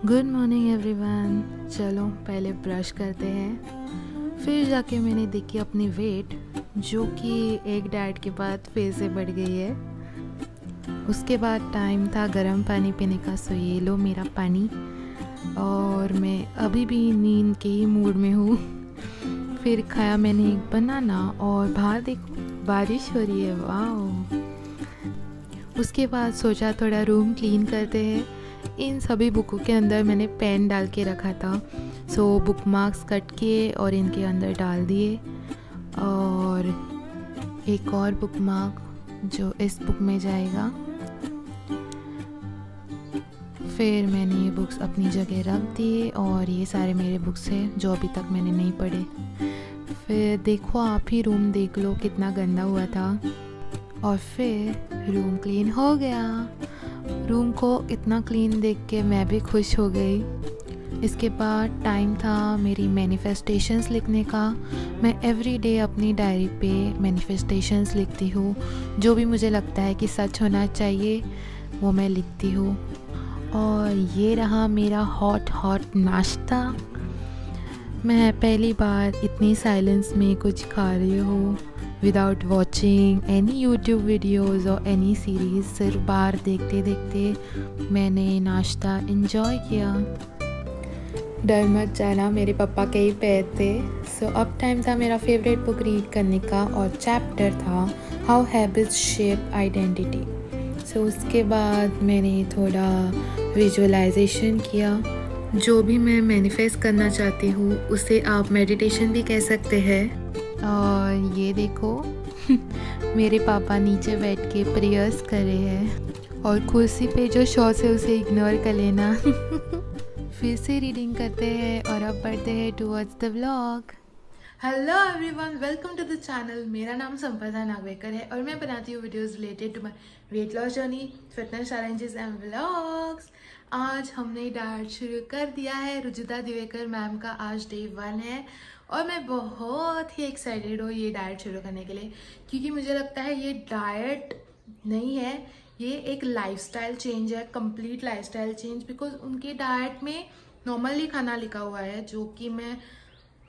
Good morning everyone. चलो पहले brush करते हैं, फिर जाके मैंने देखी अपनी वेट जो कि एक डाइट के बाद फिर से बढ़ गई है। उसके बाद टाइम था गर्म पानी पीने का, सो ये लो मेरा पानी। और मैं अभी भी नींद के ही मूड में हूँ। फिर खाया मैंने एक बनाना और बाहर देखो बारिश हो रही है, वाह। उसके बाद सोचा थोड़ा रूम क्लीन करते हैं। इन सभी बुकों के अंदर मैंने पेन डाल के रखा था, सो बुक मार्क्स कट किए और इनके अंदर डाल दिए। और एक और बुक मार्क जो इस बुक में जाएगा। फिर मैंने ये बुक्स अपनी जगह रख दिए और ये सारे मेरे बुक्स हैं जो अभी तक मैंने नहीं पढ़े। फिर देखो आप ही रूम देख लो कितना गंदा हुआ था। और फिर रूम क्लीन हो गया। रूम को इतना क्लीन देख के मैं भी खुश हो गई। इसके बाद टाइम था मेरी मैनिफेस्टेशंस लिखने का। मैं एवरी डे अपनी डायरी पे मैनिफेस्टेशंस लिखती हूँ। जो भी मुझे लगता है कि सच होना चाहिए वो मैं लिखती हूँ। और ये रहा मेरा हॉट नाश्ता। मैं पहली बार इतनी साइलेंस में कुछ खा रही हूँ without watching any YouTube videos और एनी सीरीज़। सिर्फ बाहर देखते देखते मैंने नाश्ता एंजॉय किया। डर मत जाना, मेरे पापा के ही पैर थे। सो अब टाइम था मेरा फेवरेट बुक रीड करने का और चैप्टर था हाउ हैबिट्स शेप आइडेंटिटी। सो उसके बाद मैंने थोड़ा विजुअलाइजेशन किया। जो भी मैं मैनिफेस्ट करना चाहती हूँ उसे आप मेडिटेशन भी कह सकते हैं। और ये देखो मेरे पापा नीचे बैठ के प्रेयर्स कर रहे हैं और कुर्सी पे जो शॉट्स है उसे इग्नोर कर लेना। फिर से रीडिंग करते हैं और अब बढ़ते हैं towards the vlog. Hello everyone, welcome to the channel. मेरा नाम संपदा नागवेकर है और मैं बनाती हूँ videos related to my weight loss journey, fitness challenges and vlogs. आज हमने डाइट शुरू कर दिया है। रुजुता दिवेकर मैम का आज डे 1 है और मैं बहुत ही एक्साइटेड हूँ ये डाइट शुरू करने के लिए, क्योंकि मुझे लगता है ये डाइट नहीं है, ये एक लाइफस्टाइल चेंज है, कंप्लीट लाइफस्टाइल चेंज। बिकॉज उनके डाइट में नॉर्मली खाना लिखा हुआ है जो कि मैं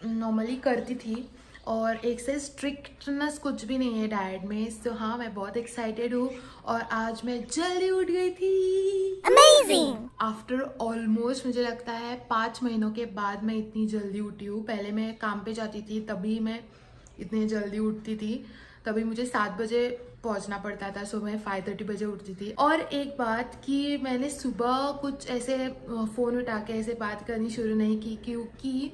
नॉर्मली करती थी और एक से स्ट्रिक्टनेस कुछ भी नहीं है डाइट में। तो हाँ, मैं बहुत एक्साइटेड हूँ और आज मैं जल्दी उठ गई थी। अमेजिंग! आफ्टर ऑलमोस्ट मुझे लगता है 5 महीनों के बाद मैं इतनी जल्दी उठी हूँ। पहले मैं काम पे जाती थी तभी मैं इतनी जल्दी उठती थी, तभी मुझे 7 बजे पहुंचना पड़ता था। सो मैं 5:30 बजे उठती थी। और एक बात कि मैंने सुबह कुछ ऐसे फ़ोन उठा के ऐसे बात करनी शुरू नहीं की क्योंकि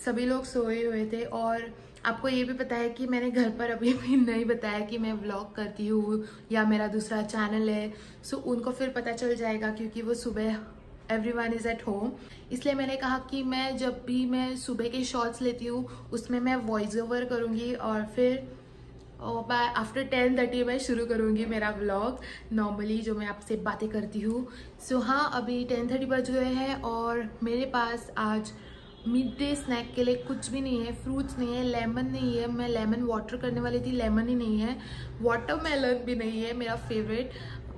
सभी लोग सोए हुए थे। और आपको ये भी पता है कि मैंने घर पर अभी भी नहीं बताया कि मैं व्लॉग करती हूँ या मेरा दूसरा चैनल है। सो उनको फिर पता चल जाएगा क्योंकि वो सुबह एवरीवन इज़ एट होम। इसलिए मैंने कहा कि मैं जब भी मैं सुबह के शॉर्ट्स लेती हूँ उसमें मैं वॉइस ओवर करूँगी और फिर बाय आफ्टर 10:30 मैं शुरू करूँगी मेरा व्लॉग नॉर्मली जो मैं आपसे बातें करती हूँ। सो हाँ, अभी 10:30 बज गए हैं और मेरे पास आज मिड डे स्नैक के लिए कुछ भी नहीं है। फ्रूट्स नहीं है, लेमन नहीं है। मैं लेमन वाटर करने वाली थी, लेमन ही नहीं है। वाटरमेलन भी नहीं है, मेरा फेवरेट,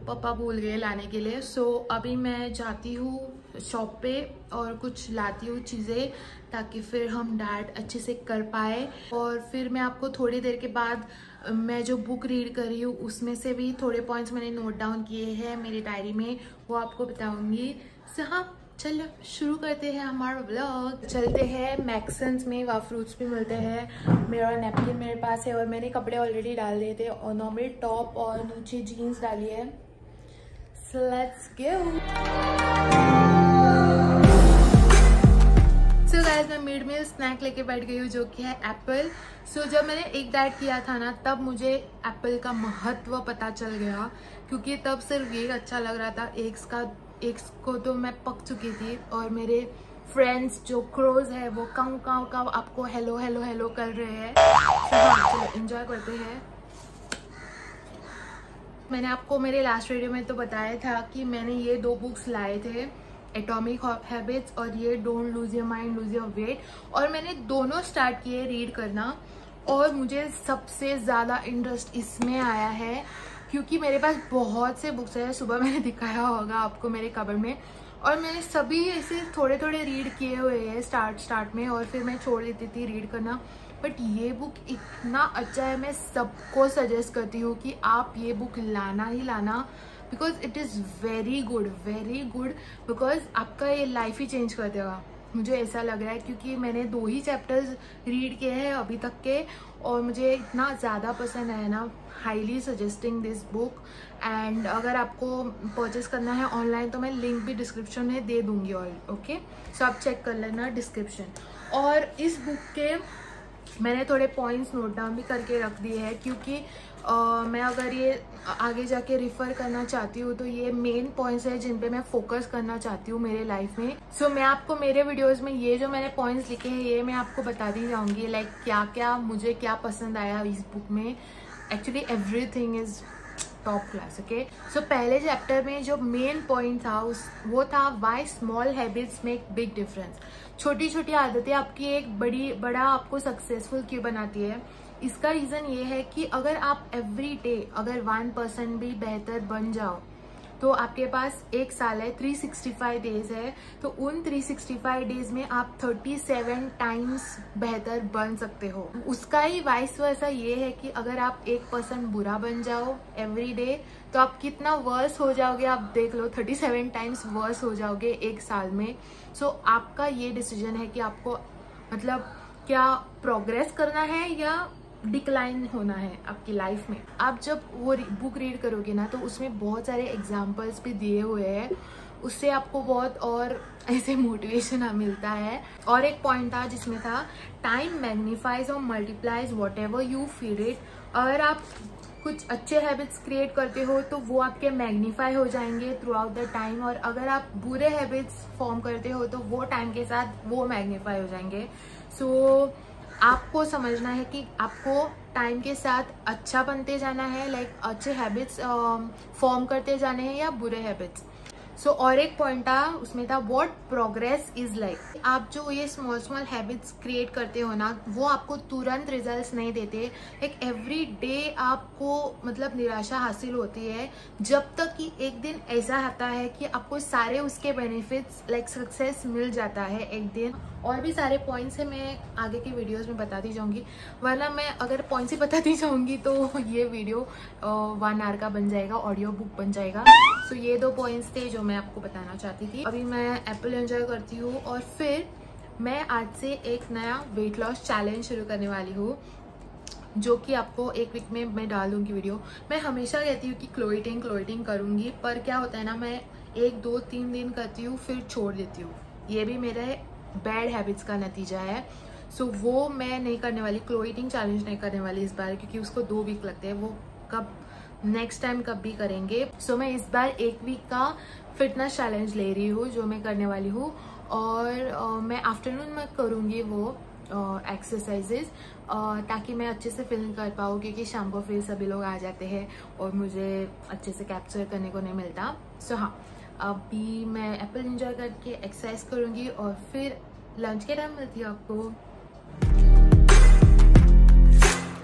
पापा भूल गए लाने के लिए। सो अभी मैं जाती हूँ शॉप पे और कुछ लाती हूँ चीज़ें ताकि फिर हम डाइट अच्छे से कर पाए। और फिर मैं आपको थोड़ी देर के बाद मैं जो बुक रीड कर रही हूँ उसमें से भी थोड़े पॉइंट्स मैंने नोट डाउन किए हैं मेरी डायरी में, वो आपको बताऊँगी। सो हाँ, चलो शुरू करते हैं हमारा व्लॉग। चलते हैं मैक्सन्स में, वहाँ फ्रूट्स भी मिलते हैं। मेरा नैपकिन मेरे पास है और मैंने कपड़े ऑलरेडी डाल दिए थे और नॉर्मल टॉप और नीचे जीन्स डाली है। So let's go. So guys, मैं मिड मील स्नैक लेके बैठ गई हूँ जो कि है एप्पल। सो जब मैंने एक डाइट किया था ना तब मुझे एप्पल का महत्व पता चल गया, क्योंकि तब सिर्फ ये अच्छा लग रहा था। एग्स को तो मैं पक चुकी थी और मेरे फ्रेंड्स जो क्रोज है वो काऊ काऊ काऊ आपको हेलो हेलो हेलो कर रहे हैं। चलो एंजॉय करते हैं। मैंने आपको मेरे लास्ट वीडियो में तो बताया था कि मैंने ये 2 बुक्स लाए थे, एटॉमिक हैबिट्स और ये don't lose your mind lose your weight. और मैंने दोनों स्टार्ट किए रीड करना और मुझे सबसे ज़्यादा इंटरेस्ट इसमें आया है क्योंकि मेरे पास बहुत से बुक्स है। सुबह मैंने दिखाया होगा आपको मेरे कबर्ड में और मैंने सभी ऐसे थोड़े थोड़े रीड किए हुए हैं स्टार्ट में, और फिर मैं छोड़ देती थी रीड करना। बट ये बुक इतना अच्छा है, मैं सबको सजेस्ट करती हूँ कि आप ये बुक लाना ही लाना, because it is very good because आपका ये लाइफ ही चेंज कर देगा, मुझे ऐसा लग रहा है। क्योंकि मैंने 2 ही चैप्टर्स रीड किए हैं अभी तक के, और मुझे इतना ज़्यादा पसंद आया ना, highly suggesting this book. And अगर आपको परचेस करना है ऑनलाइन तो मैं लिंक भी डिस्क्रिप्शन में दे दूँगी, और ओके, सो आप चेक कर लेना डिस्क्रिप्शन। और इस बुक के मैंने थोड़े पॉइंट्स नोट डाउन भी करके रख दिए हैं, क्योंकि मैं अगर ये आगे जाके रिफ़र करना चाहती हूँ तो ये मेन पॉइंट्स है जिन पे मैं फोकस करना चाहती हूँ मेरे लाइफ में। सो मैं आपको मेरे वीडियोस में ये जो मैंने पॉइंट्स लिखे हैं ये मैं आपको बताती जाऊँगी, लाइक क्या मुझे क्या पसंद आया इस बुक में। Actually everything is top class, okay. So पहले चैप्टर में जो मेन पॉइंट था वो था why small habits make big difference. छोटी छोटी आदतें आपकी एक बड़ा आपको सक्सेसफुल क्यों बनाती है। इसका रीज़न ये है कि अगर आप एवरी डे अगर 1% भी बेहतर बन जाओ तो आपके पास एक साल है, 365 डेज है, तो उन 365 डेज में आप 37 टाइम्स बेहतर बन सकते हो। उसका ही वाइस वर्सा ये है कि अगर आप 1% बुरा बन जाओ एवरी डे तो आप कितना वर्स हो जाओगे, आप देख लो, 37 टाइम्स वर्स हो जाओगे एक साल में। सो आपका ये डिसीजन है कि आपको मतलब क्या प्रोग्रेस करना है या डिक्लाइन होना है आपकी लाइफ में। आप जब वो बुक रीड करोगे ना तो उसमें बहुत सारे एग्जाम्पल्स भी दिए हुए हैं, उससे आपको बहुत और ऐसे मोटिवेशन मिलता है। और एक पॉइंट था जिसमें था टाइम मैग्नीफाइज और multiplies what ever you feel it. अगर आप कुछ अच्छे हैबिट्स क्रिएट करते हो तो वो आपके मैग्नीफाई हो जाएंगे थ्रू आउट द टाइम, और अगर आप बुरे हैबिट्स फॉर्म करते हो तो वो टाइम के साथ वो मैग्नीफाई हो जाएंगे। सो आपको समझना है कि आपको टाइम के साथ अच्छा बनते जाना है, लाइक अच्छे हैबिट्स फॉर्म करते जाने हैं या बुरे हैबिट्स। सो और एक पॉइंट था उसमें था व्हाट प्रोग्रेस इज लाइक। आप जो ये स्मॉल हैबिट्स क्रिएट करते हो ना वो आपको तुरंत रिजल्ट्स नहीं देते, लाइक एवरी डे आपको मतलब निराशा हासिल होती है, जब तक कि एक दिन ऐसा आता है कि आपको सारे उसके बेनिफिट्स लाइक सक्सेस मिल जाता है एक दिन। और भी सारे पॉइंट्स है मैं आगे की वीडियोस में बताती जाऊंगी, वरना मैं अगर पॉइंट्स ही बताती जाऊंगी तो ये वीडियो 1 आवर का बन जाएगा, ऑडियो बुक बन जाएगा। सो ये 2 पॉइंट्स थे जो मैं आपको बताना चाहती थी। अभी मैं एप्पल एंजॉय करती हूँ और फिर मैं आज से एक नया वेट लॉस चैलेंज शुरू करने वाली हूँ, जो कि आपको 1 वीक में मैं डाल दूंगी वीडियो। मैं हमेशा कहती हूँ कि क्लोइटिंग करूँगी, पर क्या होता है ना, मैं 1, 2, 3 दिन करती हूँ फिर छोड़ देती हूँ। ये भी मेरे बैड हैबिट्स का नतीजा है। सो वो मैं नहीं करने वाली, क्लोइटिंग चैलेंज नहीं करने वाली इस बार, क्योंकि उसको 2 वीक लगते हैं, वो कब नेक्स्ट टाइम कब भी करेंगे। सो मैं इस बार 1 वीक का फिटनेस चैलेंज ले रही हूँ जो मैं करने वाली हूँ, और मैं आफ्टरनून में करूँगी वो एक्सरसाइजेज, ताकि मैं अच्छे से फिल्म कर पाऊँ, क्योंकि शाम को फिर सभी लोग आ जाते हैं और मुझे अच्छे से कैप्चर करने को नहीं मिलता। सो हाँ, अभी मैं एप्पल एंजॉय करके एक्सरसाइज करूँगी और फिर लंच के टाइम मिलती है आपको।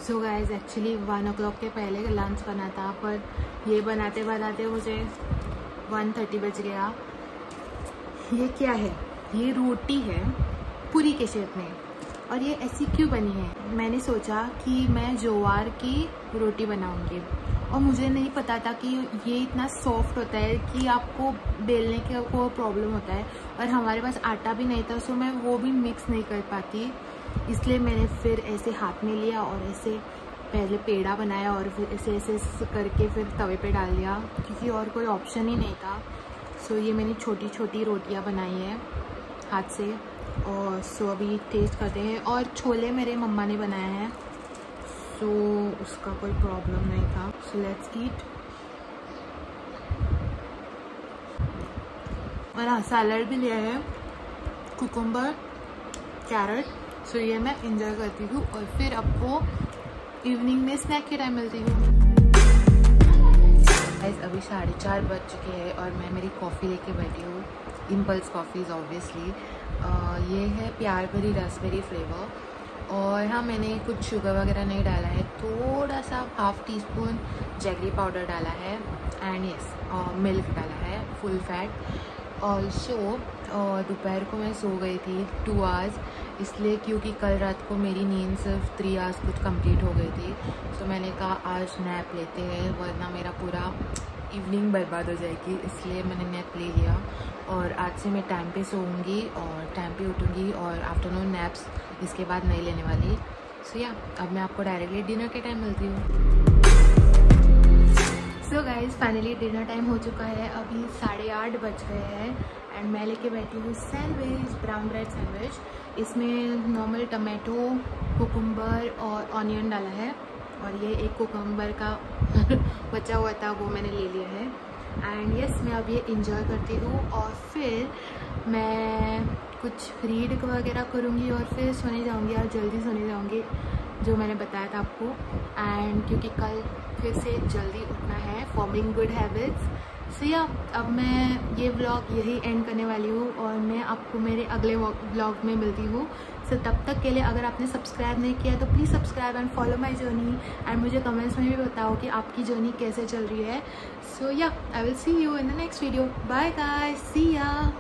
सो गाइज एक्चुअली 1 o'clock के पहले लंच बना था, पर ये बनाते बनाते मुझे 1:30 बज गया। ये क्या है? ये रोटी है पूरी के शेप में, और ये ऐसी क्यों बनी है? मैंने सोचा कि मैं ज्वार की रोटी बनाऊंगी, और मुझे नहीं पता था कि ये इतना सॉफ्ट होता है कि आपको बेलने का को प्रॉब्लम होता है, और हमारे पास आटा भी नहीं था, सो मैं वो भी मिक्स नहीं कर पाती, इसलिए मैंने फिर ऐसे हाथ में लिया और ऐसे पहले पेड़ा बनाया और फिर ऐसे ऐसे करके फिर तवे पे डाल दिया, क्योंकि और कोई ऑप्शन ही नहीं था। सो ये मैंने छोटी छोटी रोटियां बनाई है हाथ से, और सो अभी टेस्ट करते हैं। और छोले मेरे मम्मा ने बनाए हैं, सो उसका कोई प्रॉब्लम नहीं था। So let's eat. और हाँ, सैलड भी लिया है, कुकुम्बर, कैरेट। सो ये मैं इंजॉय करती हूँ, और फिर आपको इवनिंग में स्नैक के टाइम मिलती हूँ। अभी 4:30 बज चुके हैं और मैं मेरी कॉफ़ी लेके बैठी हूँ, इम्पल्स कॉफ़ीज ऑब्वियसली। ये है प्यार भरी रसबेरी फ्लेवर, और हाँ मैंने कुछ शुगर वगैरह नहीं डाला है, थोड़ा सा 1/2 टीस्पून जैगरी पाउडर डाला है, एंड यस मिल्क डाला है फुल फैट। ऑल्सो दोपहर को मैं सो गई थी 2 आवर्स, इसलिए क्योंकि कल रात को मेरी नींद सिर्फ 3 आवर्स कुछ कंप्लीट हो गई थी। तो मैंने कहा आज नैप लेते हैं, वरना मेरा पूरा इवनिंग बर्बाद हो जाएगी, इसलिए मैंने नैप ले लिया। और आज से मैं टाइम पे सोऊंगी और टाइम पे उठूंगी और आफ्टरनून नैप्स इसके बाद नहीं लेने वाली। सो या अब मैं आपको डायरेक्टली डिनर के टाइम मिलती हूँ। So guys finally dinner time हो चुका है, अभी 8:30 बज गए हैं एंड मैं लेके बैठी हूँ सैंडविच, ब्राउन ब्रेड सैंडविच। इसमें नॉर्मल टमाटो, कुकुम्बर और ऑनियन डाला है, और ये एक कुकुम्बर का बचा हुआ था वो मैंने ले लिया है। एंड यस मैं अब ये इंजॉय करती हूँ और फिर मैं कुछ रीड वगैरह करूँगी और फिर सोने जाऊँगी, और जल्दी सोने जाऊँगी जो मैंने बताया था आपको। एंड क्योंकि कल फिर से जल्दी उठना है, फॉर्मिंग गुड हैबिट्स। सो या अब मैं ये व्लॉग यही एंड करने वाली हूँ और मैं आपको मेरे अगले व्लॉग में मिलती हूँ। सो तब तक के लिए अगर आपने सब्सक्राइब नहीं किया तो please subscribe and follow my journey, and मुझे कमेंट्स में भी बताओ कि आपकी जर्नी कैसे चल रही है। So ya I will see you in the next video. Bye guys, see या।